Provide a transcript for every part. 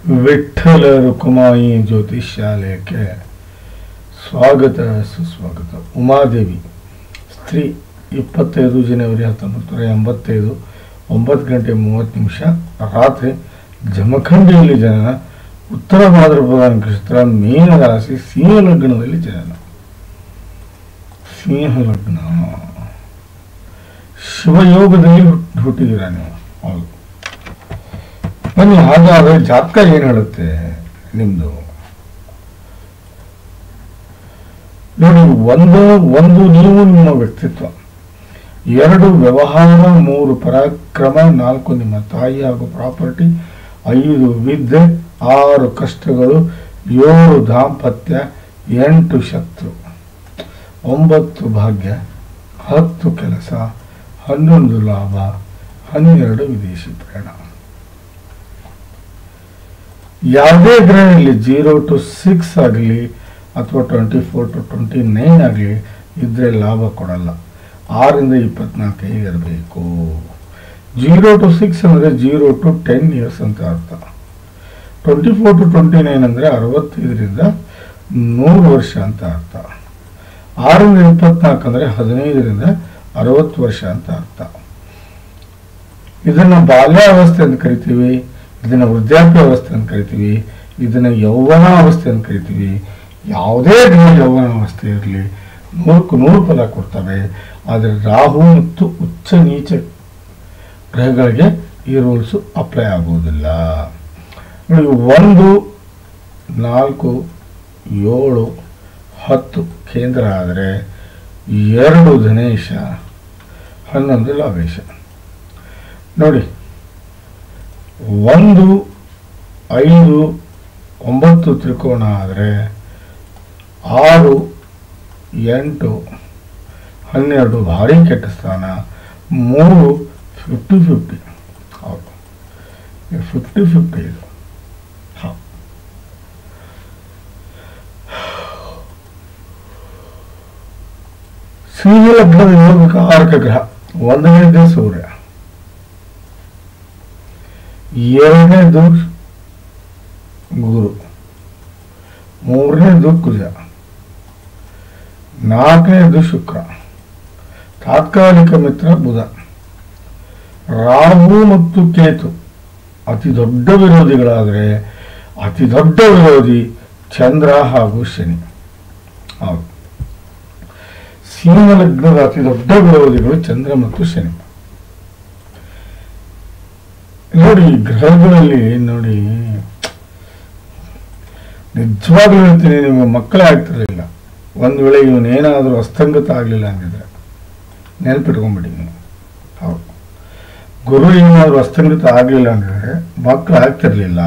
ವಿಠ್ಠಲ ರುಕುಮಾಯಿ ಜ್ಯೋತಿಷ್ಯಾಲಯಕ್ಕೆ ಸ್ವಾಗತ ಸುಸ್ವಾಗತ. ಉಮಾದೇವಿ, ಸ್ತ್ರೀ, 25 ಜನವರಿ 1985, 9:30 ರಾತ್ರಿ, ಜಮಖಂಡಿಯಲ್ಲಿ ಜನನ, ಉತ್ತರ ಭಾದ್ರಪದ ನಕ್ಷತ್ರ, ಮೀನ ರಾಶಿ, ಸಿಂಹ ಲಗ್ನದಲ್ಲಿ ಜನನ. ಸಿಂಹ ಲಗ್ನ, ಶಿವಯೋಗದಲ್ಲಿ ಹುಟ್ಟಿದ್ದೀರ ನೀವು. ಹೌದು ಬನ್ನಿ. ಹಾಗಾದ್ರೆ ಜಾತಕ ಏನು ಹೇಳುತ್ತೆ ನಿಮ್ದು ನೋಡಿ. ಒಂದು ನೀವು ನಿಮ್ಮ ವ್ಯಕ್ತಿತ್ವ, 2 ವ್ಯವಹಾರ, 3 ಪರಾಕ್ರಮ, 4 ನಿಮ್ಮ ತಾಯಿ ಹಾಗೂ ಪ್ರಾಪರ್ಟಿ, 5 ವಿದ್ಯೆ, 6 ಕಷ್ಟಗಳು, 7 ದಾಂಪತ್ಯ, 8 ಶತ್ರು, 9 ಭಾಗ್ಯ, 10 ಕೆಲಸ, 11 ಲಾಭ, 12 ವಿದೇಶಿ ಪ್ರಯಾಣ. ಯಾವುದೇ ಗ್ರಹದಲ್ಲಿ 0 to 6 ಆಗಲಿ ಅಥವಾ 24 to 29 ಆಗಲಿ ಇದ್ರೆ ಲಾಭ ಕೊಡಲ್ಲ. 6 ರಿಂದ 24 ಇರಬೇಕು. 0 to 6 ಅಂದರೆ 0 to 10 years ಅಂತ ಅರ್ಥ. 24 to 29 ಅಂದರೆ 65 ರಿಂದ 100 ವರ್ಷ ಅಂತ ಅರ್ಥ. 6 ರಿಂದ 24 ಅಂದರೆ 15 ರಿಂದ 60 ವರ್ಷ ಅಂತ ಅರ್ಥ. ಇದನ್ನು ಬಾಲ್ಯಾವಸ್ಥೆ ಅಂತ ಕರಿತೀವಿ, ಇದನ್ನು ವೃದ್ಧಾಪ್ಯ ಅವಸ್ಥೆ ಅಂತ ಕರಿತೀವಿ, ಇದನ್ನು ಯೌವನ ಅವಸ್ಥೆ ಅಂತ ಕರಿತೀವಿ. ಯಾವುದೇ ಗ್ರಹ ಯೌವನ ಅವಸ್ಥೆ ಇರಲಿ 100ಕ್ಕೆ 100 ಫಲ ಕೊಡ್ತವೆ. ಆದರೆ ರಾಹು ಮತ್ತು ಉಚ್ಚ ನೀಚ ಗ್ರಹಗಳಿಗೆ ಈ ರೂಲ್ಸು ಅಪ್ಲೈ ಆಗುವುದಿಲ್ಲ. ನೋಡಿ, 1, 4, 7, 10 ಕೇಂದ್ರ ಆದರೆ 2 ಧನೇಶ, 11 ಲಾಭೇಶ. ನೋಡಿ, 1, 5, 9 ತ್ರಿಕೋಣ ಆದರೆ 6, 8, 12 ಭಾರಿ ಕೆಟ್ಟ ಸ್ಥಾನ. 3 50-50. ಹೌದು, 50-50 ಇದು. ಸಿಂಹ ಲಗ್ನದ ಯೋಗಕ್ಕೆ ಆರಕ ಗ್ರಹ. 1ನೇದು ಸೂರ್ಯ, 2ನೇದು ಗುರು, 3ನೇದು ಕುಜ, 4ನೇದು ಶುಕ್ರ, ತಾತ್ಕಾಲಿಕ ಮಿತ್ರ ಬುಧ. ರಾಹು ಮತ್ತು ಕೇತು ಅತಿ ದೊಡ್ಡ ವಿರೋಧಿಗಳಾದರೆ ಅತಿ ದೊಡ್ಡ ವಿರೋಧಿ ಚಂದ್ರ ಹಾಗೂ ಶನಿ. ಹೌದು, ಸಿಂಹ ಲಗ್ನದ ಅತಿ ದೊಡ್ಡ ವಿರೋಧಿಗಳು ಚಂದ್ರ ಮತ್ತು ಶನಿ. ನೋಡಿ, ಗ್ರಹಗಳಲ್ಲಿ ನೋಡಿ, ನಿಜವಾಗ್ಲೂ ಹೇಳ್ತೀನಿ, ನಿಮ್ಮ ಮಕ್ಕಳೇ ಆಗ್ತಿರಲಿಲ್ಲ. ಒಂದು ವೇಳೆ ಇವನೇನಾದರೂ ಅಸ್ತಂಗತ ಆಗಲಿಲ್ಲ ಅಂದಿದ್ರೆ ನೆನಪಿಟ್ಕೊಂಡ್ಬಿಡಿ ನೀವು. ಹೌದು, ಗುರು ಏನಾದರೂ ಅಸ್ತಂಗತ ಆಗಲಿಲ್ಲ ಅಂದಿದ್ರೆ ಮಕ್ಕಳು ಆಗ್ತಿರ್ಲಿಲ್ಲ.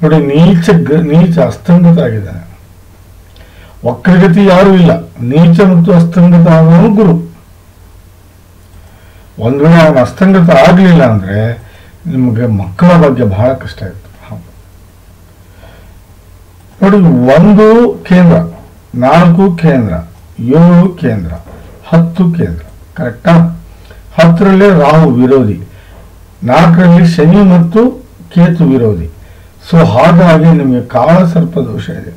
ನೋಡಿ, ನೀಚ ಅಸ್ತಂಗತ ಆಗಿದ್ದಾನೆ. ವಕ್ರಗತಿ ಯಾರೂ ಇಲ್ಲ. ನೀಚ ಮತ್ತು ಅಸ್ತಂಗತ ಆಗೋನು ಗುರು. ಒಂದು ವೇಳೆ ಅವನು ಅಸ್ತಂಗತ ಆಗಲಿಲ್ಲ ಅಂದ್ರೆ ನಿಮಗೆ ಮಕ್ಕಳ ಬಗ್ಗೆ ಬಹಳ ಕಷ್ಟ ಇತ್ತು. ನೋಡಿ, 1 ಕೇಂದ್ರ, 4 ಕೇಂದ್ರ, 7 ಕೇಂದ್ರ, 10 ಕೇಂದ್ರ. ಕರೆಕ್ಟಾ? 10ರಲ್ಲಿ ರಾಹು ವಿರೋಧಿ, 4ರಲ್ಲಿ ಶನಿ ಮತ್ತು ಕೇತು ವಿರೋಧಿ. ಸೊ ಹಾಗಾಗಿ ನಿಮಗೆ ಕಾಳ ಸರ್ಪ ದೋಷ ಇದೆ.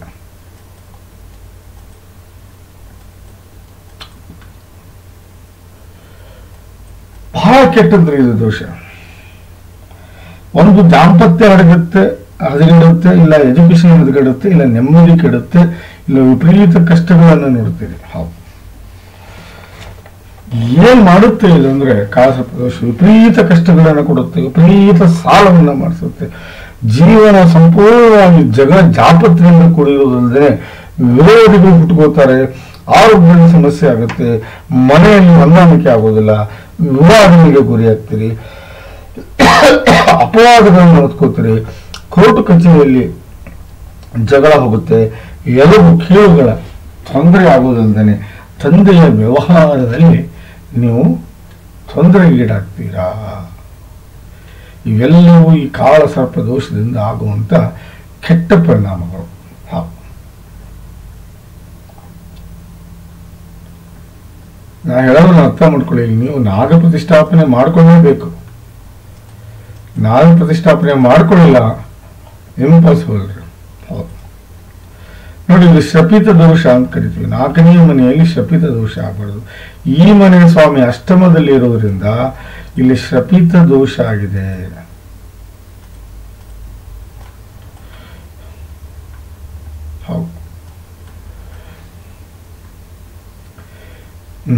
ಬಹಳ ಕೆಟ್ಟದ್ರಿ ಇದು ದೋಷ. ಒಂದು ದಾಂಪತ್ಯ ಹದಗೆಡುತ್ತೆ, ಇಲ್ಲ ಎಜುಕೇಶನ್ ಹದಗೆಡುತ್ತೆ, ಇಲ್ಲ ನೆಮ್ಮದಿ ಕೆಡುತ್ತೆ, ಇಲ್ಲ ವಿಪರೀತ ಕಷ್ಟಗಳನ್ನು ನೋಡ್ತೀರಿ. ಹೌದು, ಏನ್ ಮಾಡುತ್ತೆ ಇದಂದ್ರೆ ಕಾಳಸರ್ಪ ದೋಷ ವಿಪರೀತ ಕಷ್ಟಗಳನ್ನು ಕೊಡುತ್ತೆ, ವಿಪರೀತ ಸಾಲವನ್ನು ಮಾಡಿಸುತ್ತೆ. ಜೀವನ ಸಂಪೂರ್ಣವಾಗಿ ಜಾಪತ್ರೆಯಿಂದ ಕೂಡಿರುವುದಲ್ಲದೆ ವಿರೋಧಿಗಳು ಹುಟ್ಟುಕೋತಾರೆ, ಆರೋಗ್ಯದ ಸಮಸ್ಯೆ ಆಗುತ್ತೆ, ಮನೆಯಲ್ಲಿ ಹೊಂದಾಣಿಕೆ ಆಗೋದಿಲ್ಲ, ವಿವಾದಗಳಿಗೆ ಗುರಿಯಾಗ್ತೀರಿ, ಅಪವಾದಗಳನ್ನು ಹೊತ್ಕೋತೀರಿ, ಕೋರ್ಟ್ ಕಚೇರಿಯಲ್ಲಿ ಜಗಳ ಹೋಗುತ್ತೆ, ಎಲುಬು ಕೀಳುಗಳ ತೊಂದರೆ ಆಗುವುದಲ್ಲದೆ ತಂದೆಯ ವ್ಯವಹಾರದಲ್ಲಿ ನೀವು ತೊಂದರೆಗೀಡಾಗ್ತೀರಾ. ಇವೆಲ್ಲವೂ ಈ ಕಾಳ ಸರ್ಪ ದೋಷದಿಂದ ಆಗುವಂತ ಕೆಟ್ಟ ಪರಿಣಾಮಗಳು. ನಾ ಹೇಳೋದನ್ನ ಅರ್ಥ ಮಾಡ್ಕೊಳ್ಳಿ. ನೀವು ನಾಗ ಪ್ರತಿಷ್ಠಾಪನೆ ಮಾಡ್ಕೊಳ್ಳೇಬೇಕು. ನಾಗ ಪ್ರತಿಷ್ಠಾಪನೆ ಮಾಡ್ಕೊಳ್ಳಿಲ್ಲ ಇಂಪಾಸಿಬಲ್ ರೀ. ಹೌದು ನೋಡಿ, ಇಲ್ಲಿ ಶಪಿತ ದೋಷ ಅಂತ ಕರಿತೀವಿ. 4ನೇ ಮನೆಯಲ್ಲಿ ಶಪಿತ ದೋಷ ಆಗಬಾರ್ದು. ಈ ಮನೆಯ ಸ್ವಾಮಿ ಅಷ್ಟಮದಲ್ಲಿ ಇರೋದ್ರಿಂದ ಇಲ್ಲಿ ಶಪಿತ ದೋಷ ಆಗಿದೆ. ಹೌದು,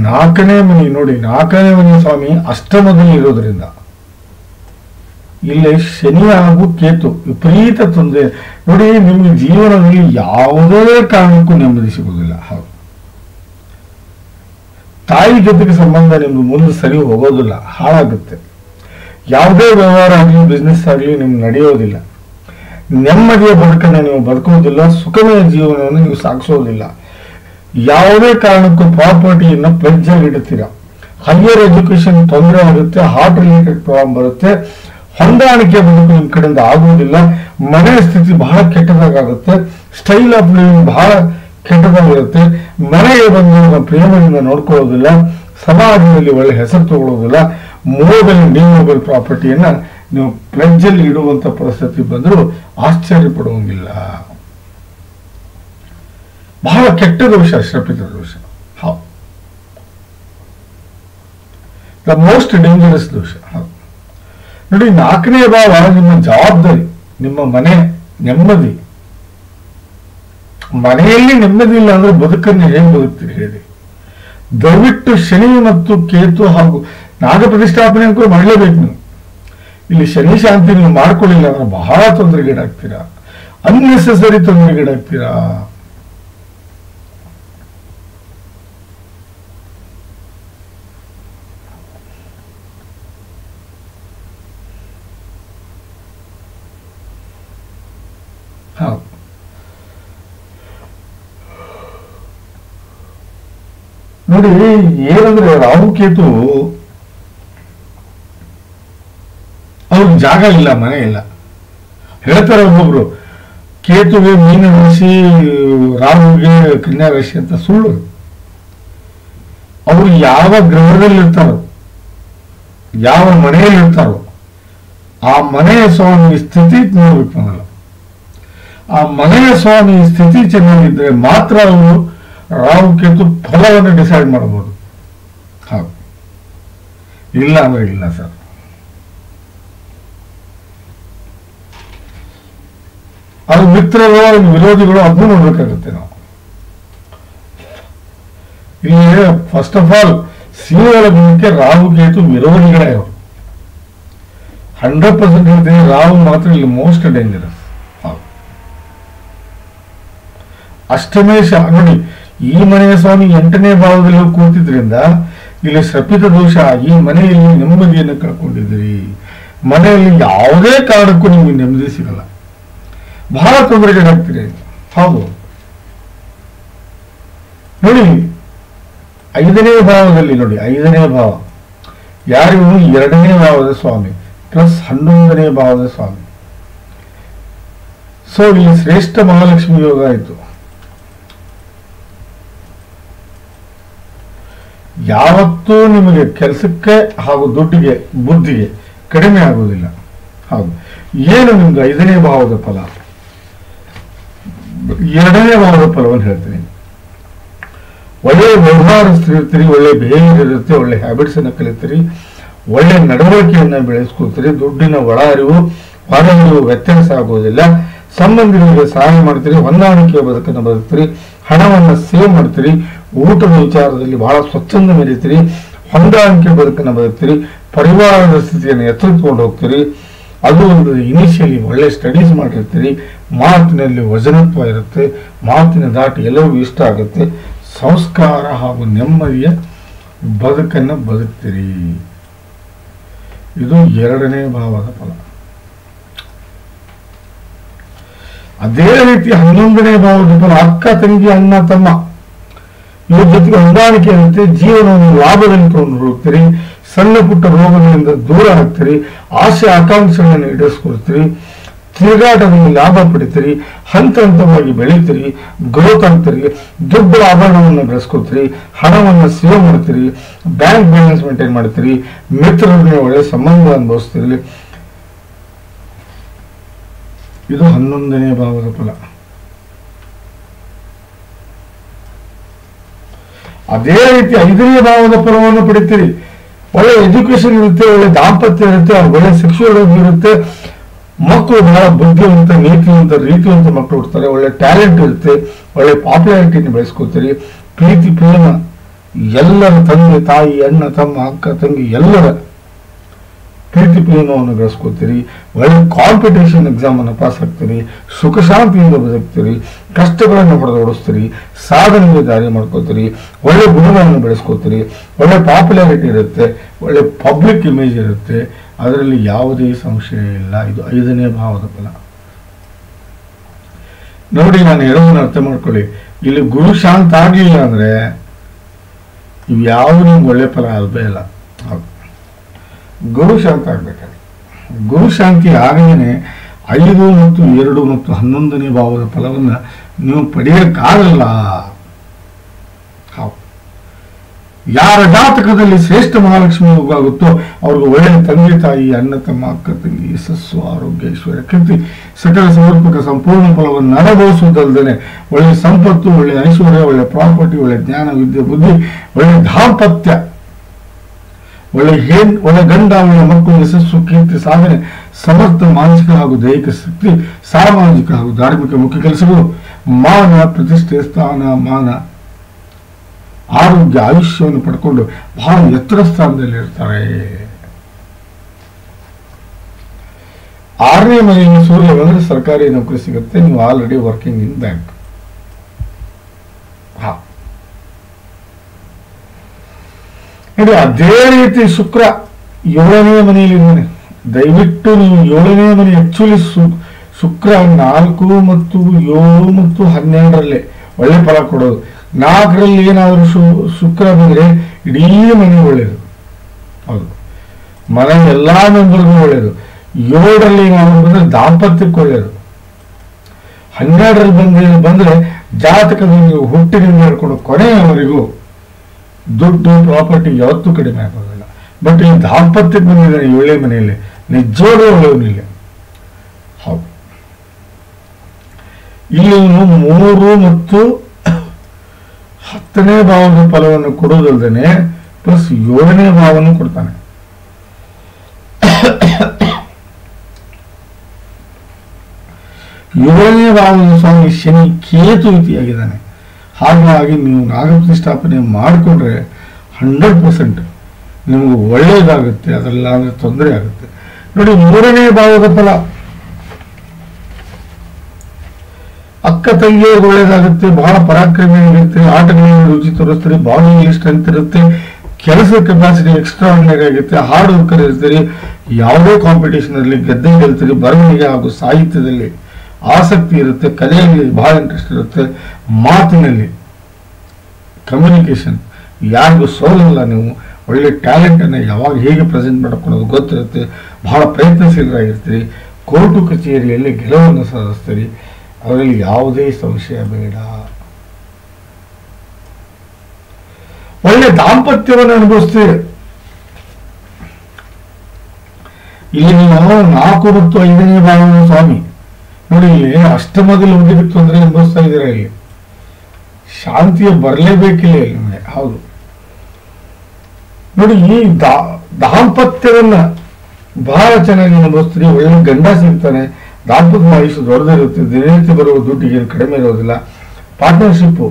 4ನೇ ಮನೆ ನೋಡಿ, 4ನೇ ಮನೆಯ ಸ್ವಾಮಿ ಅಷ್ಟಮದಲ್ಲಿ ಇರೋದ್ರಿಂದ ಇಲ್ಲಿ ಶನಿ ಹಾಗೂ ಕೇತು ವಿಪರೀತ ತೊಂದರೆ. ನೋಡಿ, ನಿಮ್ಗೆ ಜೀವನದಲ್ಲಿ ಯಾವುದೇ ಕಾರಣಕ್ಕೂ ನೆಮ್ಮದಿ ಸಿಗುವುದಿಲ್ಲ. ಹೌದು, ತಾಯಿ ಜೊತೆಗೆ ಸಂಬಂಧ ನಿಮ್ದು ಮುಂದೆ ಸರಿ ಹೋಗೋದಿಲ್ಲ, ಹಾಳಾಗುತ್ತೆ. ಯಾವುದೇ ವ್ಯವಹಾರ ಆಗಲಿ, ಬಿಸ್ನೆಸ್ ಆಗಲಿ ನಿಮ್ಗೆ ನಡೆಯೋದಿಲ್ಲ. ನೆಮ್ಮದಿಯ ಬದುಕನ್ನು ನೀವು ಬದುಕೋದಿಲ್ಲ, ಸುಖಮಯ ಜೀವನವನ್ನು ನೀವು ಸಾಗಿಸೋದಿಲ್ಲ. ಯಾವುದೇ ಕಾರಣಕ್ಕೂ ಪ್ರಾಪರ್ಟಿಯನ್ನು ಪ್ಲೆಡ್ಜ್ ಆಗಿ ಇಡುತ್ತೀರಾ. ಹೈಯರ್ ಎಜುಕೇಶನ್ ತೊಂದರೆ ಆಗುತ್ತೆ, ಹಾರ್ಟ್ ರಿಲೇಟೆಡ್ ಪ್ರಾಬ್ಲಮ್ ಬರುತ್ತೆ, ಹೊಂದಾಣಿಕೆ ಬದುಕು ನಿಮ್ಮ ಕಡೆಯಿಂದ ಆಗುವುದಿಲ್ಲ, ಮನೆಯ ಸ್ಥಿತಿ ಬಹಳ ಕೆಟ್ಟದಾಗುತ್ತೆ, ಸ್ಟೈಲ್ ಆಫ್ ಲಿವಿಂಗ್ ಬಹಳ ಕೆಟ್ಟದಾಗಿರುತ್ತೆ, ಮನೆಗೆ ಬಂದು ಪ್ರೇಮದಿಂದ ನೋಡ್ಕೊಳ್ಳೋದಿಲ್ಲ, ಸಮಾಜದಲ್ಲಿ ಒಳ್ಳೆ ಹೆಸರು ತಗೊಳ್ಳೋದಿಲ್ಲ, ಮೂವದಲ್ಲಿ ಡಿಮೂವಬಲ್ ಪ್ರಾಪರ್ಟಿಯನ್ನ ನೀವು ಪ್ಲೆಡ್ಜ್ ಅಲ್ಲಿ ಇಡುವಂತ ಪರಿಸ್ಥಿತಿ ಬಂದರೂ ಆಶ್ಚರ್ಯ ಪಡುವಂಗಿಲ್ಲ. ಬಹಳ ಕೆಟ್ಟ ದೋಷ ಶ್ರಪಿತ ದೋಷ. ಹೌದು, ದ ಮೋಸ್ಟ್ ಡೇಂಜರಸ್ ದೋಷ. ಹೌದು ನೋಡಿ, 4ನೇ ಭಾವ ನಿಮ್ಮ ಜವಾಬ್ದಾರಿ, ನಿಮ್ಮ ಮನೆ ನೆಮ್ಮದಿ. ಮನೆಯಲ್ಲಿ ನೆಮ್ಮದಿ ಇಲ್ಲ ಅಂದ್ರೆ ಬದುಕನ್ನು ಹೇಗೆ ಬದುಕ್ತೀರಿ ಹೇಳಿ? ದಯವಿಟ್ಟು ಶನಿ ಮತ್ತು ಕೇತು ಹಾಗೂ ನಾಗ ಪ್ರತಿಷ್ಠಾಪನೆ ಕೂಡ ಮಾಡಲೇಬೇಕು ನೀವು. ಇಲ್ಲಿ ಶನಿ ಶಾಂತಿ ನೀವು ಮಾಡ್ಕೊಳ್ಳಿಲ್ಲ ಅಂದ್ರೆ ಬಹಳ ತೊಂದರೆಗೀಡಾಗ್ತೀರಾ, ಅನ್ನೆಸೆಸರಿ ತೊಂದರೆಗೀಡಾಗ್ತೀರಾ. ನೋಡಿ, ಏನಂದ್ರೆ ರಾಹುಕೇತು ಅವ್ರಿಗೆ ಜಾಗ ಇಲ್ಲ, ಮನೆ ಇಲ್ಲ. ಹೇಳ್ತಾರೆ ಒಬ್ಬೊಬ್ರು, ಕೇತುಗೆ ಮೀನ ರಾಶಿ, ರಾಹುಗೆ ಕನ್ಯಾ ರಾಶಿ ಅಂತ. ಸುಳ್ಳು. ಅವರು ಯಾವ ಗ್ರಹದಲ್ಲಿ ಇರ್ತಾರೋ, ಯಾವ ಮನೆಯಲ್ಲಿ ಇರ್ತಾರೋ ಆ ಮನೆಯ ಸ್ವಾಮಿ ಸ್ಥಿತಿ ನೋಡ್ಬೇಕು ಅನ್ನಲ್ಲ. ಆ ಮನೆಯ ಸ್ವಾಮಿ ಸ್ಥಿತಿ ಚೆನ್ನಾಗಿದ್ರೆ ಮಾತ್ರ ಅವರು ರಾಹುಕೇತು ಫಲವನ್ನು ಡಿಸೈಡ್ ಮಾಡಬಹುದು. ಹೌದು, ಇಲ್ಲ ಅಂದ್ರೆ ಇಲ್ಲ ಸರ್. ಅದು ಮಿತ್ರರು, ವಿರೋಧಿಗಳು, ಅದನ್ನು ನೋಡ್ಬೇಕಾಗುತ್ತೆ ನಾವು. ಇಲ್ಲಿ ಫಸ್ಟ್ ಆಫ್ ಆಲ್ ಸಿಂಹಗಳ ಗುಣಕ್ಕೆ ರಾಹುಕೇತು ವಿರೋಧಿಗಳೇ ಅವರು. 100% ಹೇಳ್ತೀನಿ, ರಾಹು ಮಾತ್ರ ಇಲ್ಲಿ ಮೋಸ್ಟ್ ಡೇಂಜರಸ್. ಅಷ್ಟಮೇಶ ನೋಡಿ, ಈ ಮನೆಯ ಸ್ವಾಮಿ 8ನೇ ಭಾವದಲ್ಲಿ ಕೂತಿದ್ರಿಂದ ಇಲ್ಲಿ ಶಪಿತ ದೋಷ ಆಗಿ ಮನೆಯಲ್ಲಿ ನೆಮ್ಮದಿಯನ್ನು ಕಳ್ಕೊಂಡಿದ್ದೀರಿ. ಮನೆಯಲ್ಲಿ ಯಾವುದೇ ಕಾರಣಕ್ಕೂ ನಿಮಗೆ ನೆಮ್ಮದಿ ಸಿಗಲ್ಲ, ಬಹಳ ತೊಂದರೆಗೀಡಾಗ್ತೀರಿ. ಹೌದು ನೋಡಿ, 5ನೇ ಭಾವದಲ್ಲಿ ನೋಡಿ, 5ನೇ ಭಾವ ಯಾರಿಗೂ 2ನೇ ಭಾವದ ಸ್ವಾಮಿ ಪ್ಲಸ್ 11ನೇ ಭಾವದ ಸ್ವಾಮಿ. ಸೊ ಇಲ್ಲಿ ಶ್ರೇಷ್ಠ ಮಹಾಲಕ್ಷ್ಮಿ ಯೋಗ ಆಯಿತು. ಯಾವತ್ತೂ ನಿಮಗೆ ಕೆಲಸಕ್ಕೆ ಹಾಗೂ ದುಡ್ಡಿಗೆ ಬುದ್ಧಿಗೆ ಕಡಿಮೆ ಆಗುವುದಿಲ್ಲ. ಹೌದು, ಏನು ನಿಮ್ದು 5ನೇ ಭಾವದ ಫಲ? 2ನೇ ಭಾವದ ಫಲವನ್ನು ಹೇಳ್ತೀನಿ. ಒಳ್ಳೆ ವ್ಯವಹಾರಸ್ಥರಿರ್ತೀರಿ, ಒಳ್ಳೆ ಬಿಹೇವಿಯರ್ ಇರುತ್ತೆ, ಒಳ್ಳೆ ಹ್ಯಾಬಿಟ್ಸ್ ಅನ್ನು ಕಲಿತೀರಿ, ಒಳ್ಳೆ ನಡವಳಿಕೆಯನ್ನ ಬೆಳೆಸ್ಕೊಳ್ತೀರಿ, ದುಡ್ಡಿನ ಒಳ ಅರಿವು ಹೊರ ಅರಿವು ವ್ಯತ್ಯಾಸ ಆಗುವುದಿಲ್ಲ, ಸಂಬಂಧಿಗಳಿಗೆ ಸಹಾಯ ಮಾಡ್ತೀರಿ, ಹೊಂದಾಣಿಕೆಯ ಬದುಕನ್ನು ಬದುಕ್ತೀರಿ, ಹಣವನ್ನು ಸೇವ್ ಮಾಡ್ತೀರಿ, ಊಟದ ವಿಚಾರದಲ್ಲಿ ಬಹಳ ಸ್ವಚ್ಛಂದ ಮೆರೀತೀರಿ, ಹೊಂದಾಣಿಕೆ ಬದುಕನ್ನು ಬದುಕ್ತೀರಿ, ಪರಿವಾರದ ಸ್ಥಿತಿಯನ್ನು ಎತ್ತರಿಸಿಕೊಂಡು ಹೋಗ್ತೀರಿ. ಅದು ಒಂದು ಇನಿಷಿಯಲಿ ಒಳ್ಳೆ ಸ್ಟಡೀಸ್ ಮಾಡಿರ್ತೀರಿ, ಮಾತಿನಲ್ಲಿ ವಜನತ್ವ ಇರುತ್ತೆ, ಮಾತಿನ ದಾಟಿ ಎಲ್ಲರಿಗೂ ಇಷ್ಟ ಆಗುತ್ತೆ, ಸಂಸ್ಕಾರ ಹಾಗೂ ನೆಮ್ಮದಿಯ ಬದುಕನ್ನು ಬದುಕ್ತೀರಿ. ಇದು 2ನೇ ಭಾವದ ಫಲ. ಅದೇ ರೀತಿ 11ನೇ ಭಾವದ ಫಲ ಅಕ್ಕ ತಂಗಿ ಅಣ್ಣ ತಮ್ಮ ಇವ್ರ ಜೊತೆಗೆ ಹೊಂದಾಣಿಕೆ ಇರುತ್ತೆ, ಜೀವನವನ್ನು ಲಾಭದಲ್ಲಿ ತಗೊಂಡು ಹೋಗ್ತೀರಿ, ಸಣ್ಣ ಪುಟ್ಟ ರೋಗಗಳಿಂದ ದೂರ ಆಗ್ತೀರಿ, ಆಸೆ ಆಕಾಂಕ್ಷೆಗಳನ್ನು ಈಡೇರಿಸ್ಕೊಳ್ತೀರಿ, ತಿರುಗಾಟದಲ್ಲಿ ಲಾಭ ಪಡಿತೀರಿ, ಹಂತ ಹಂತವಾಗಿ ಬೆಳೀತೀರಿ, ಗ್ರೋತ್ ಆಗ್ತೀರಿ, ದುಡ್ಡು ಆಭರಣವನ್ನು ಬೆಳೆಸ್ಕೊಳ್ತೀರಿ, ಹಣವನ್ನು ಸೇವ್ ಮಾಡ್ತೀರಿ, ಬ್ಯಾಂಕ್ ಬ್ಯಾಲೆನ್ಸ್ ಮೇಂಟೈನ್ ಮಾಡ್ತೀರಿ, ಮಿತ್ರರೊಂದಿಗೆ ಒಳ್ಳೆ ಸಂಬಂಧ ಅನುಭವಿಸ್ತೀರಿ, ಇದು 11ನೇ ಭಾವದ ಫಲ. ಅದೇ ರೀತಿ 5ನೇ ಭಾವದ ಫಲವನ್ನು ಪಡಿತೀರಿ. ಒಳ್ಳೆ ಎಜುಕೇಶನ್ ಇರುತ್ತೆ, ಒಳ್ಳೆ ದಾಂಪತ್ಯ ಇರುತ್ತೆ, ಒಳ್ಳೆ ಸೆಕ್ಸುವಲ್ ಇರುತ್ತೆ, ಮಕ್ಕಳು ಬಹಳ ಬುದ್ಧಿವಂತ, ರೀತಿವಂತ ಮಕ್ಕಳು ಹುಡ್ತಾರೆ, ಒಳ್ಳೆ ಟ್ಯಾಲೆಂಟ್ ಇರುತ್ತೆ, ಒಳ್ಳೆ ಪಾಪ್ಯುಲಾರಿಟಿನ ಬೆಳೆಸ್ಕೋತೀರಿ. ಪ್ರೀತಿ ಪ್ರೇಮ ಎಲ್ಲರ ತಂದೆ ತಾಯಿ ಅಣ್ಣ ತಮ್ಮ ಅಕ್ಕ ತಂಗಿ ಎಲ್ಲರ ಪ್ರೀತಿ ಪ್ರೇಮವನ್ನು ಬೆಳೆಸ್ಕೋತೀರಿ. ಒಳ್ಳೆ ಕಾಂಪಿಟೇಷನ್ ಎಕ್ಸಾಮ್ ಅನ್ನು ಪಾಸ್ ಆಗ್ತೀರಿ, ಸುಖ ಶಾಂತಿಯಿಂದ ಬದುಕ್ತೀರಿ, ಕಷ್ಟಗಳನ್ನು ಹೊಡೆದೋಡಿಸ್ತೀರಿ, ಸಾಧನೆಗೆ ದಾರಿ ಮಾಡ್ಕೋತೀರಿ, ಒಳ್ಳೆ ಗುಣಗಳನ್ನು ಬೆಳೆಸ್ಕೋತೀರಿ, ಒಳ್ಳೆ ಪಾಪ್ಯುಲಾರಿಟಿ ಇರುತ್ತೆ, ಒಳ್ಳೆ ಪಬ್ಲಿಕ್ ಇಮೇಜ್ ಇರುತ್ತೆ. ಅದರಲ್ಲಿ ಯಾವುದೇ ಸಂಶಯ ಇಲ್ಲ. ಇದು 5ನೇ ಭಾವದ ಫಲ. ನೋಡಿ, ನಾನು ಹೇಳೋದನ್ನ ಅರ್ಥ ಮಾಡ್ಕೊಳ್ಳಿ. ಇಲ್ಲಿ ಗುರು ಶಾಂತ ಆಗಲಿಲ್ಲ ಅಂದ್ರೆ ಇವ್ಯಾವುದು ನಿಮ್ಗೆ ಒಳ್ಳೆ ಫಲ ಅಲ್ವೇ ಇಲ್ಲ. ಗುರು ಶಾಂತ ಆಗ್ಬೇಕಾದ್ರೆ ಗುರು ಶಾಂತಿ ಆಗದೇನೆ 5 ಮತ್ತು 2 ಮತ್ತು 11ನೇ ಭಾವದ ಫಲವನ್ನ ನೀವು ಪಡೆಯಕ್ಕಾಗಲ್ಲ. ಯಾರ ಜಾತಕದಲ್ಲಿ ಶ್ರೇಷ್ಠ ಮಹಾಲಕ್ಷ್ಮಿ ಯೋಗ ಆಗುತ್ತೋ ಅವ್ರಿಗೆ ಒಳ್ಳೆಯ ತಂದೆ ತಾಯಿ ಅಣ್ಣ ತಮ್ಮ ಅಕ್ಕ ತಂಗಿ ಯಶಸ್ಸು ಆರೋಗ್ಯ ಐಶ್ವರ್ಯ ಕೀರ್ತಿ ಸಕಲ ಸಮರ್ಪಕ ಸಂಪೂರ್ಣ ಫಲವನ್ನು ಅನುಭವಿಸುವುದಲ್ಲದೆ ಒಳ್ಳೆ ಸಂಪತ್ತು, ಒಳ್ಳೆ ಐಶ್ವರ್ಯ, ಒಳ್ಳೆ ಪ್ರಾಪರ್ಟಿ, ಒಳ್ಳೆ ಜ್ಞಾನ ವಿದ್ಯೆ ಬುದ್ಧಿ, ಒಳ್ಳೆ ದಾಂಪತ್ಯ, ಒಳ್ಳೆ ಗಂಡ, ಒಳ್ಳೆ ಮಕ್ಕಳು, ಯಶಸ್ಸು ಕೀರ್ತಿ ಸಾಧನೆ, ಸಮರ್ಥ ಮಾನಸಿಕ ಹಾಗೂ ದೈಹಿಕ ಶಕ್ತಿ, ಸಾಮಾಜಿಕ ಹಾಗೂ ಧಾರ್ಮಿಕ ಮುಖ್ಯ ಕೆಲಸಗಳು, ಮಾನ ಪ್ರತಿಷ್ಠೆ, ಸ್ಥಾನ ಮಾನ, ಆರೋಗ್ಯ, ಆಯುಷ್ಯವನ್ನು ಪಡ್ಕೊಂಡು ಬಹಳ ಎತ್ತರ ಸ್ಥಾನದಲ್ಲಿ ಇರ್ತಾರೆ. 6ನೇ ಮನೆಯಲ್ಲಿ ಸೂರ್ಯ ಬಂದ್ರೆ ಸರ್ಕಾರಿ ನೌಕರಿ ಸಿಗುತ್ತೆ. ನೀವು ಆಲ್ರೆಡಿ ವರ್ಕಿಂಗ್ ಇನ್ ಬ್ಯಾಂಕ್. ನೋಡಿ, ಅದೇ ರೀತಿ ಶುಕ್ರ 7ನೇ ಮನೆಯಲ್ಲಿದ್ದಾನೆ. ದಯವಿಟ್ಟು ನೀವು 7ನೇ ಮನೆ ಆಕ್ಚುಲಿ ಶುಕ್ರ 4 ಮತ್ತು 7 ಮತ್ತು 12ರಲ್ಲೇ ಒಳ್ಳೆ ಫಲ ಕೊಡೋದು. 4ರಲ್ಲಿ ಏನಾದರೂ ಶುಕ್ರ ಬಂದ್ರೆ ಇಡೀ ಮನೆ ಒಳ್ಳೇದು. ಹೌದು, ಮನೆ ಎಲ್ಲಾ ಮೆಂಬರ್ಗೂ ಒಳ್ಳೇದು. 7ರಲ್ಲಿ ಏನಾದರೂ ಬಂದ್ರೆ ದಾಂಪತ್ಯಕ್ಕೆ ಒಳ್ಳೇದು. 12ರಲ್ಲಿ ಬಂದ್ರೆ ಜಾತಕದಲ್ಲಿ ಹುಟ್ಟಿನಿಂದ ಹಿಡ್ಕೊಂಡು ಕೊನೆಯವರೆಗೂ ದುಡ್ಡು ಪ್ರಾಪರ್ಟಿ ಯಾವತ್ತೂ ಕಡಿಮೆ ಆಗೋದಿಲ್ಲ. ಬಟ್ ಈ ದಾಂಪತ್ಯಕ್ಕೆ ಬಂದಿದ್ದಾನೆ 7ನೇ ಮನೆಯಲ್ಲಿ, ನಿಜವಾಗ್ಲೂ ಒಳ್ಳೆಯವನಿಲ್ಲ. ಹೌದು, ಇಲ್ಲಿ 3 ಮತ್ತು 10ನೇ ಭಾವದ ಫಲವನ್ನು ಕೊಡುವುದಲ್ಲದೆ ಪ್ಲಸ್ 7ನೇ ಭಾವವನ್ನು ಕೊಡ್ತಾನೆ. 7ನೇ ಭಾವದ ಸ್ವಾಮಿ ಶನಿ ಕೇತು ರೀತಿಯಾಗಿದ್ದಾನೆ. ಹಾಗಾಗಿ ನೀವು ನಾಗಪ್ರತಿಷ್ಠಾಪನೆ ಮಾಡಿಕೊಂಡ್ರೆ 100% ನಿಮಗೆ ಒಳ್ಳೆಯದಾಗುತ್ತೆ. ಅದೆಲ್ಲ ಅಂದ್ರೆ ತೊಂದರೆ ಆಗುತ್ತೆ. ನೋಡಿ, 3ನೇ ಭಾವದ ಫಲ ಅಕ್ಕ ತಂಗಿಯರಿಗೆ ಒಳ್ಳೇದಾಗುತ್ತೆ, ಬಹಳ ಪರಾಕ್ರಮಿಯಾಗಿರುತ್ತೆ, ಆಟಗಳಲ್ಲಿ ರುಚಿ ತೋರಿಸ್ತಾರೆ, ಬಾಡಿಯಲ್ಲಿ ಸ್ಟ್ರೆಂತ್ ಇರುತ್ತೆ, ಕೆಲಸದ ಕೆಪಾಸಿಟಿ ಎಕ್ಸ್ಟ್ರಾ ಆರ್ಡಿನರಿ ಆಗುತ್ತೆ, ಹಾರ್ಡ್ ವರ್ಕರ್ ಇರ್ತೀರಿ, ಯಾವುದೇ ಕಾಂಪಿಟೇಷನ್ ಅಲ್ಲಿ ಗೆದ್ದೆ ಗೆಲ್ತೀರಿ, ಬರವಣಿಗೆ ಹಾಗೂ ಸಾಹಿತ್ಯದಲ್ಲಿ ಆಸಕ್ತಿ ಇರುತ್ತೆ, ಕಲೆಯಲ್ಲಿ ಬಹಳ ಇಂಟ್ರೆಸ್ಟ್ ಇರುತ್ತೆ, ಮಾತಿನಲ್ಲಿ ಕಮ್ಯುನಿಕೇಶನ್ ಯಾರಿಗೂ ಸೋಲಲ್ಲ. ನೀವು ಒಳ್ಳೆ ಟ್ಯಾಲೆಂಟ್ ಅನ್ನ ಯಾವಾಗ ಹೇಗೆ ಪ್ರೆಸೆಂಟ್ ಮಾಡ್ಕೊಳ್ಳೋದು ಗೊತ್ತಿರುತ್ತೆ, ಬಹಳ ಪ್ರಯತ್ನಶೀಲರಾಗಿರ್ತೀರಿ, ಕೋರ್ಟು ಕಚೇರಿಯಲ್ಲಿ ಗೆಲುವನ್ನು ಸಾಧಿಸ್ತೀರಿ. ಅದರಲ್ಲಿ ಯಾವುದೇ ಸಂಶಯ ಬೇಡ. ಒಳ್ಳೆ ದಾಂಪತ್ಯವನ್ನು ಅನುಭವಿಸ್ತೀರಿ. ಇಲ್ಲಿ ನೀವು 4 ಮತ್ತು 5ನೇ ಭಾವದ ಸ್ವಾಮಿ ನೋಡಿ, ಇಲ್ಲಿ ಅಷ್ಟಮದಲ್ಲಿ ಹೋಗಿದ್ದಕ್ಕೆ ತೊಂದರೆ ಅನುಭವಿಸ್ತಾ ಇದ್ದೀರಾ. ಇಲ್ಲಿ ಶಾಂತಿಯ ಬರಲೇಬೇಕಿಲ್ಲ ನಿಮಗೆ. ಹೌದು, ನೋಡಿ, ಈ ದಾಂಪತ್ಯವನ್ನ ಬಹಳ ಚೆನ್ನಾಗಿ ಅನುಭವಿಸ್ತೀರಿ. ಒಳ್ಳೆ ಗಂಡ ಸಿಗ್ತಾನೆ, ದಾಂಪತ್ಯ ಆಯುಷ್ಯ ದೊಡ್ಡದಿರುತ್ತೆ, ದಿನನಿತ್ಯ ಬರುವ ದುಡ್ಡಿಗೆ ಕಡಿಮೆ ಇರೋದಿಲ್ಲ, ಪಾರ್ಟ್ನರ್ಶಿಪ್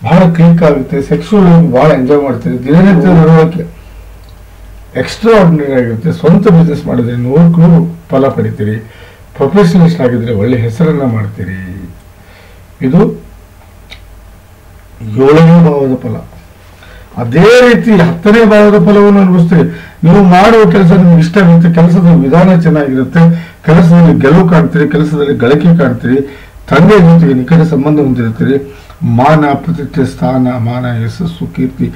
ಬಹಳ ಕ್ಲಿಕ್ ಆಗುತ್ತೆ, ಸೆಕ್ಸುವಲ್ ಬಹಳ ಎಂಜಾಯ್ ಮಾಡ್ತೀರಿ, ದಿನನಿತ್ಯ ನಡವಳಿಕೆ ಎಕ್ಸ್ಟ್ರಾ ಆರ್ಡಿನರಿ ಆಗಿರುತ್ತೆ, ಸ್ವಂತ ಬಿಸ್ನೆಸ್ ಮಾಡಿದ್ರೆ 100ಕ್ಕೆ 100 ಫಲ ಪಡಿತೀರಿ, ಪ್ರೊಫೆಷನಲಿಸ್ಟ್ ಆಗಿದ್ರೆ ಒಳ್ಳೆ ಹೆಸರನ್ನ ಮಾಡ್ತೀರಿ. ಇದು 7ನೇ ಭಾವದ ಫಲ. ಅದೇ ರೀತಿ 10ನೇ ಭಾವದ ಫಲವನ್ನು ಅನುಭವಿಸ್ತೀರಿ. ನೀವು ಮಾಡುವ ಕೆಲಸ ನಿಮ್ಗೆ ಇಷ್ಟ ಆಗುತ್ತೆ, ಕೆಲಸದ ವಿಧಾನ ಚೆನ್ನಾಗಿರುತ್ತೆ, ಕೆಲಸದಲ್ಲಿ ಗೆಲುವು ಕಾಣ್ತೀರಿ, ಕೆಲಸದಲ್ಲಿ ಗಳಿಕೆ ಕಾಣ್ತೀರಿ, ತಂದೆ ಜೊತೆಗೆ ನಿಕಟ ಸಂಬಂಧ ಹೊಂದಿರ್ತೀರಿ, ಮಾನ ಪ್ರತಿಷ್ಠೆ, ಸ್ಥಾನ ಮಾನ, ಯಶಸ್ಸು ಕೀರ್ತಿ,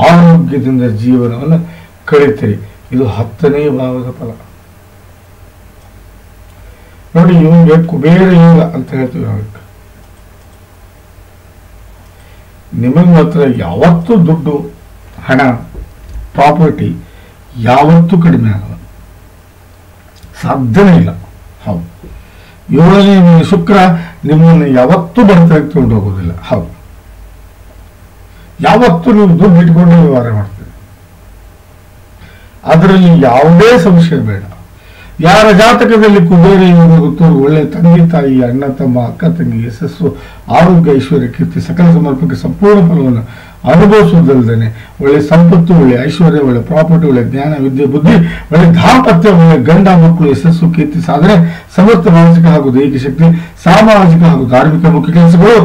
ಆರೋಗ್ಯದಿಂದ ಜೀವನವನ್ನು ಕಳೀತೀರಿ. ಇದು 10ನೇ ಭಾವದ ಫಲ. ನೋಡಿ, ಇವನಿಗೆ ಕುಬೇರ ಯೋಗ ಅಂತ ಹೇಳ್ತೀವಿ ನಾವು. ನಿಮಗೆ ಮಾತ್ರ ಯಾವತ್ತೂ ದುಡ್ಡು, ಹಣ, ಪ್ರಾಪರ್ಟಿ ಯಾವತ್ತೂ ಕಡಿಮೆ ಆಗಲ್ಲ, ಸಾಧ್ಯನೇ ಇಲ್ಲ. ಹೌದು, ಏಳನೇ ಮನೆ ಶುಕ್ರ ನಿಮ್ಮನ್ನು ಯಾವತ್ತೂ ಬಡತನಕ್ಕೆ ತಗೊಂಡು ಹೋಗೋದಿಲ್ಲ. ಹೌದು, ಯಾವತ್ತೂ ನೀವು ದುಡ್ಡು ಇಟ್ಕೊಂಡು ವ್ಯವಹಾರ ಮಾಡ್ತೀರಿ, ಅದರಲ್ಲಿ ಯಾವುದೇ ಸಂಶಯ ಬೇಡ. ಯಾರ ಜಾತಕದಲ್ಲಿ ಕುಬೇರ ಗೊತ್ತು, ಒಳ್ಳೆ ತಂದೆ ತಾಯಿ, ಅಣ್ಣ ತಮ್ಮ, ಅಕ್ಕ ತಂಗಿ, ಯಶಸ್ಸು, ಆರೋಗ್ಯ, ಐಶ್ವರ್ಯ, ಕೀರ್ತಿ, ಸಕಲ ಸಮರ್ಪಕ್ಕೆ ಸಂಪೂರ್ಣ ಫಲವನ್ನು ಅನುಭವಿಸುವುದಲ್ಲದೆ ಒಳ್ಳೆ ಸಂಪತ್ತು, ಒಳ್ಳೆ ಐಶ್ವರ್ಯ, ಒಳ್ಳೆ ಪ್ರಾಪರ್ಟಿ, ಒಳ್ಳೆ ಜ್ಞಾನ, ವಿದ್ಯೆ, ಬುದ್ಧಿ, ಒಳ್ಳೆ ದಾಂಪತ್ಯ, ಒಳ್ಳೆ ಗಂಡ ಮಕ್ಕಳು, ಯಶಸ್ಸು, ಕೀರ್ತಿ, ಸಾಧನೆ, ಸಮರ್ಥ ಮಾನಸಿಕ ಹಾಗೂ ದೈಹಿಕ ಶಕ್ತಿ, ಸಾಮಾಜಿಕ ಹಾಗೂ ಧಾರ್ಮಿಕ ಮುಖ್ಯ ಕೆಲಸಗಳು,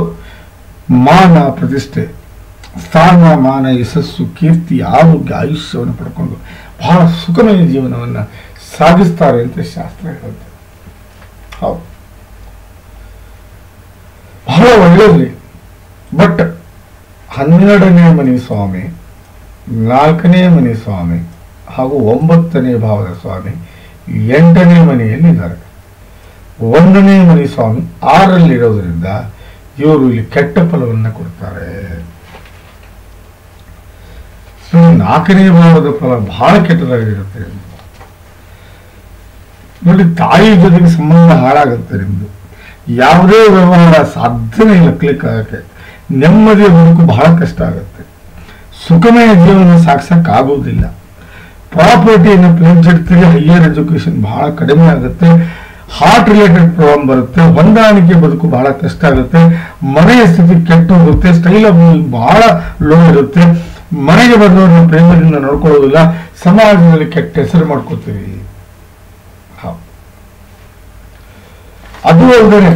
ಮಾನ ಪ್ರತಿಷ್ಠೆ, ಸ್ಥಾನ ಮಾನ, ಯಶಸ್ಸು, ಕೀರ್ತಿ, ಆರೋಗ್ಯ, ಆಯುಷ್ಯವನ್ನು ಪಡ್ಕೊಂಡು ಬಹಳ ಸುಖಮಯ ಜೀವನವನ್ನು ಸಾಗಿಸ್ತಾರೆ ಅಂತ ಶಾಸ್ತ್ರ ಹೇಳುತ್ತೆ. ಹೌದು, ಬಹಳ ಒಳ್ಳೆಯದ್ರಿ. ಬಟ್ 12ನೇ ಮನೆ ಸ್ವಾಮಿ, 4ನೇ ಮನೆ ಸ್ವಾಮಿ ಹಾಗೂ 9ನೇ ಭಾವದ ಸ್ವಾಮಿ 8ನೇ ಮನೆಯಲ್ಲಿ ಇದ್ದಾರೆ. 1ನೇ ಮನೆ ಸ್ವಾಮಿ 6ರಲ್ಲಿರೋದ್ರಿಂದ ಇವರು ಇಲ್ಲಿ ಕೆಟ್ಟ ಫಲವನ್ನು ಕೊಡ್ತಾರೆ. 4ನೇ ಭಾವದ ಫಲ ಬಹಳ ಕೆಟ್ಟದಾಗಿರುತ್ತೆ. ನೋಡಿ, ತಾಯಿ ಜೊತೆಗೆ ಸಂಬಂಧ ಹಾಳಾಗುತ್ತೆ. ನಿಮ್ದು ಯಾವುದೇ ವ್ಯವಹಾರ ಸಾಧ್ಯನೇ ಇಲ್ಲ ಕ್ಲಿಕ್ ಆಗಕ್ಕೆ. ನೆಮ್ಮದಿಯ ಬದುಕು ಬಹಳ ಕಷ್ಟ ಆಗುತ್ತೆ. ಸುಖಮಯ ಜೀವನ ಸಾಗಿಸಕ್ಕಾಗೋದಿಲ್ಲ. ಪ್ರಾಪರ್ಟಿಯನ್ನು ಪ್ಲೇನ್ಸಿಡ್ತೀರಿ, ಹೈಯರ್ ಎಜುಕೇಶನ್ ಬಹಳ ಕಡಿಮೆ ಆಗುತ್ತೆ. ಹಾರ್ಟ್ ರಿಲೇಟೆಡ್ ಪ್ರಾಬ್ಲಮ್ ಬರುತ್ತೆ. ಹೊಂದಾಣಿಕೆ ಬದುಕು ಬಹಳ ಕಷ್ಟ ಆಗುತ್ತೆ. ಮನೆಯ ಸ್ಥಿತಿ ಕೆಟ್ಟು ಹೋಗುತ್ತೆ. ಸ್ಟೈಲ್ ಆಫ್ ಬಹಳ ಲೋ ಇರುತ್ತೆ. ಮನೆಗೆ ಬಂದವರನ್ನ ಪ್ರೇಮದಿಂದ ನೋಡ್ಕೊಳ್ಳೋದಿಲ್ಲ. ಸಮಾಜದಲ್ಲಿ ಕೆಟ್ಟ ಹೆಸರು ಮಾಡ್ಕೋತೀವಿ. ಅದು ಅಲ್ಲದೆ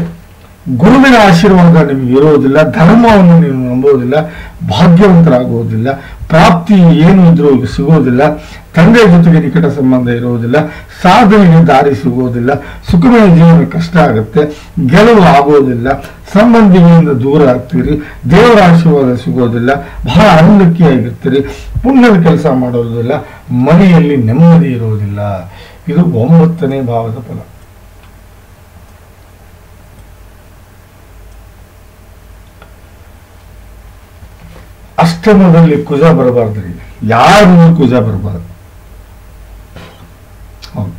ಗುರುವಿನ ಆಶೀರ್ವಾದ ನಿಮಗೆ ಇರೋದಿಲ್ಲ. ಧರ್ಮವನ್ನು ನೀವು ನಂಬೋದಿಲ್ಲ. ಭಾಗ್ಯವಂತರಾಗುವುದಿಲ್ಲ. ಪ್ರಾಪ್ತಿ ಏನು ಇದ್ರೂ ಸಿಗೋದಿಲ್ಲ. ತಂದೆಯ ಜೊತೆಗೆ ನಿಕಟ ಸಂಬಂಧ ಇರುವುದಿಲ್ಲ. ಸಾಧನೆಗೆ ದಾರಿ ಸಿಗೋದಿಲ್ಲ. ಸುಖಮಯ ಜೀವನ ಕಷ್ಟ ಆಗುತ್ತೆ. ಗೆಲುವು ಆಗೋದಿಲ್ಲ. ಸಂಬಂಧಿಗಳಿಂದ ದೂರ ಆಗ್ತೀರಿ. ದೇವರ ಆಶೀರ್ವಾದ ಸಿಗೋದಿಲ್ಲ. ಬಹಳ ಅನುಲಕ್ಕಿಯಾಗಿರ್ತೀರಿ. ಪುಣ್ಯದ ಕೆಲಸ ಮಾಡೋದಿಲ್ಲ. ಮನೆಯಲ್ಲಿ ನೆಮ್ಮದಿ ಇರೋದಿಲ್ಲ. ಇದು 9ನೇ ಭಾವದ ಫಲ. ಅಷ್ಟಮದಲ್ಲಿ ಕುಜ ಬರಬಾರ್ದ್ರಿ. ಯಾರು ಕುಜ ಬರಬಾರ್ದು. ಹೌದು,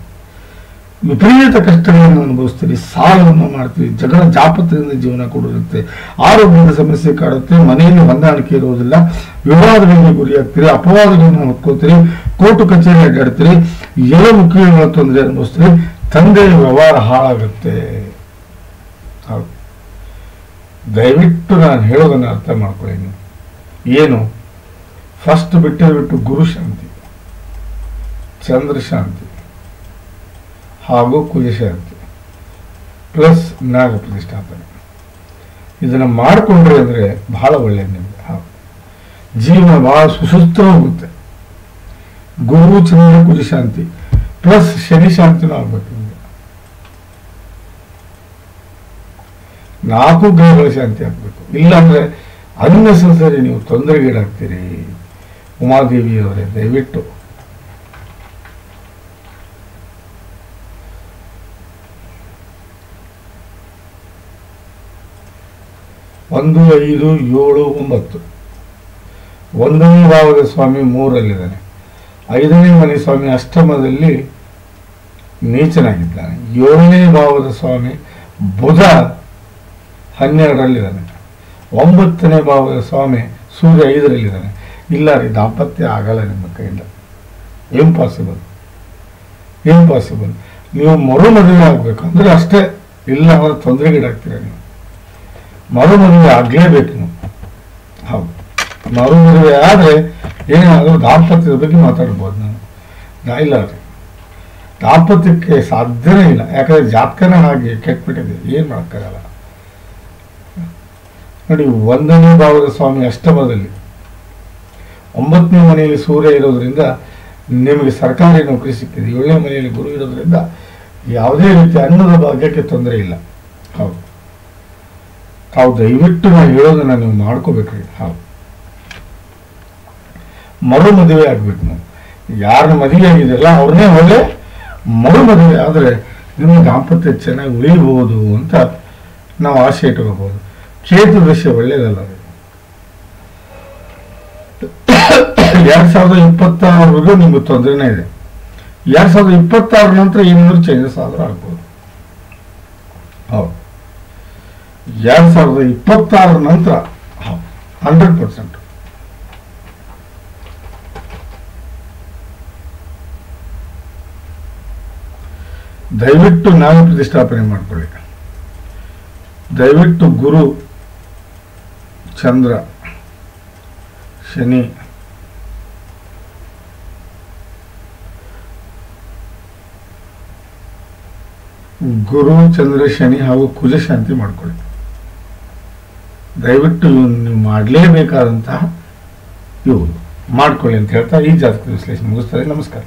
ವಿಪರೀತ ಕಷ್ಟಗಳನ್ನು ಅನುಭವಿಸ್ತೀರಿ. ಸಾಲವನ್ನು ಮಾಡ್ತೀವಿ. ಜಗಳ ಜಾಪತ್ರದಿಂದ ಜೀವನ ಕೊಡುತ್ತೆ. ಆರೋಗ್ಯದ ಸಮಸ್ಯೆ ಕಾಡುತ್ತೆ. ಮನೆಯಲ್ಲಿ ಹೊಂದಾಣಿಕೆ ಇರುವುದಿಲ್ಲ. ವಿವಾದಗಳಿಗೆ ಗುರಿಯಾಗ್ತೀರಿ. ಅಪವಾದಗಳನ್ನು ಹೊತ್ಕೋತೀರಿ. ಕೋರ್ಟು ಕಚೇರಿ ಅಡ್ಡಾಡ್ತೀರಿ. ಎಲವು ಕೀಳುಗಳ ತೊಂದರೆ ಅನುಭವಿಸ್ತೀರಿ. ತಂದೆಯ ವ್ಯವಹಾರ ಹಾಳಾಗುತ್ತೆ. ಹೌದು, ದಯವಿಟ್ಟು ನಾನು ಹೇಳೋದನ್ನು ಅರ್ಥ ಮಾಡ್ಕೊಳ್ಳಿ. ನೀವು ಏನು ಫಸ್ಟ್ ಬಿಟ್ಟು ಗುರು ಶಾಂತಿ, ಚಂದ್ರ ಶಾಂತಿ ಹಾಗೂ ಕುಜ ಶಾಂತಿ ಪ್ಲಸ್ ನಾಗ ಪ್ರತಿಷ್ಠಾಪನೆ ಇದನ್ನ ಮಾಡಿಕೊಂಡ್ರೆ ಅಂದ್ರೆ ಬಹಳ ಒಳ್ಳೆಯದು. ನಿಮಗೆ ಜೀವನ ಬಹಳ ಸುಸೂತ್ರ ಹೋಗುತ್ತೆ. ಗುರು ಚಂದ್ರ ಕುಜ ಶಾಂತಿ ಪ್ಲಸ್ ಶನಿ ಶಾಂತಿನೂ ಆಗ್ಬೇಕು. ನಿಮಗೆ 4 ಗ್ರಹಗಳ ಶಾಂತಿ ಆಗ್ಬೇಕು. ಇಲ್ಲಾಂದ್ರೆ ಅನ್ನೆಸೆಸರಿ ನೀವು ತೊಂದರೆಗೀಡಾಗ್ತೀರಿ. ಉಮಾದೇವಿಯವರೇ ದಯವಿಟ್ಟು ಒಂದು 5, 7, 9 1ನೇ ಭಾವದ ಸ್ವಾಮಿ 3ರಲ್ಲಿದ್ದಾನೆ. 5ನೇ ಮನೆ ಸ್ವಾಮಿ ಅಷ್ಟಮದಲ್ಲಿ ನೀಚನಾಗಿದ್ದಾನೆ. 7ನೇ ಭಾವದ ಸ್ವಾಮಿ ಬುಧ 12ರಲ್ಲಿದ್ದಾನೆ. 9ನೇ ಭಾವದ ಸ್ವಾಮಿ ಸೂರ್ಯ 5ರಲ್ಲಿದ್ದಾನೆ. ಇಲ್ಲ ರೀ, ದಾಂಪತ್ಯ ಆಗಲ್ಲ ನಿಮ್ಮ ಕೈಯಿಂದ. ಇಂಪಾಸಿಬಲ್. ನೀವು ಮರುಮದುವೆ ಆಗ್ಬೇಕು ಅಂದ್ರೆ ಅಷ್ಟೇ. ಇಲ್ಲ ಅವರ ತೊಂದರೆಗೀಡಾಗ್ತೀರ. ನೀವು ಮರುಮದುವೆ ಆಗ್ಲೇಬೇಕು. ನೀವು ಹೌದು, ಮರುಮದುವೆ ಆದ್ರೆ ಏನಾದರೂ ದಾಂಪತ್ಯದ ಬಗ್ಗೆ ಮಾತಾಡ್ಬೋದು. ನಾನು ಇಲ್ಲ ರೀ, ದಾಂಪತ್ಯಕ್ಕೆ ಸಾಧ್ಯನೇ ಇಲ್ಲ. ಯಾಕಂದ್ರೆ ಜಾತಕನ ಹಾಗೆ ಕೆಟ್ಬಿಟ್ಟಿದೆ. ಏನ್ ಮಾಡೋಕ್ಕಾಗಲ್ಲ. ನೋಡಿ, 1ನೇ ಭಾವದ ಸ್ವಾಮಿ ಅಷ್ಟಮದಲ್ಲಿ 9ನೇ ಮನೆಯಲ್ಲಿ ಸೂರ್ಯ ಇರೋದ್ರಿಂದ ನಿಮಗೆ ಸರ್ಕಾರಿ ನೌಕರಿ ಸಿಕ್ಕಿದೆ. 7ನೇ ಮನೆಯಲ್ಲಿ ಗುರು ಇರೋದ್ರಿಂದ ಯಾವುದೇ ರೀತಿ ಅನ್ನದ ಭಾಗ್ಯಕ್ಕೆ ತೊಂದರೆ ಇಲ್ಲ. ಹೌದು, ತಾವು ದಯವಿಟ್ಟು ನಾವು ಹೇಳೋದನ್ನ ನೀವು ಮಾಡ್ಕೋಬೇಕ್ರಿ. ಹೌದು, ಮರು ಮದುವೆ ಆಗ್ಬೇಕು. ನಾವು ಯಾರನ್ನ ಮದುವೆ ಆಗಿದೆಯಲ್ಲ ಅವ್ರನ್ನೇ ಒಳ್ಳೆ ಮರು ಮದುವೆ ಆದರೆ ನಿಮ್ಮ ದಾಂಪತ್ಯ ಚೆನ್ನಾಗಿ ಉಳಿಬಹುದು ಅಂತ ನಾವು ಆಸೆ ಇಟ್ಕೋಬಹುದು. ಕೇತು ದಶೆ ಒಳ್ಳೇದಲ್ಲ. 2026ವರೆಗೂ ನಿಮ್ಗೆ ತೊಂದರೆನೇ ಇದೆ. 2026 ನಂತರ ಏನಾದರೂ ಚೇಂಜಸ್ ಆದ್ರೂ ಆಗ್ಬೋದು. ಹೌದು. 2026 ನಂತರ 100%. ದಯವಿಟ್ಟು ನ್ಯಾಯ ಪ್ರತಿಷ್ಠಾಪನೆ ಮಾಡಿಕೊಳ್ಳಿ. ದಯವಿಟ್ಟು ಗುರು, ಚಂದ್ರ, ಶನಿ, ಗುರು, ಚಂದ್ರ, ಶನಿ ಹಾಗೂ ಕುಜ ಶಾಂತಿ ಮಾಡಿಕೊಳ್ಳಿ. ದಯವಿಟ್ಟು ನೀವು ಮಾಡಲೇಬೇಕಾದಂತಹ ಇವು ಮಾಡ್ಕೊಳ್ಳಿ ಅಂತ ಹೇಳ್ತಾ ಈ ಜಾತಕ ವಿಶ್ಲೇಷಣೆ ಮುಗಿಸ್ತಾರೆ. ನಮಸ್ಕಾರ.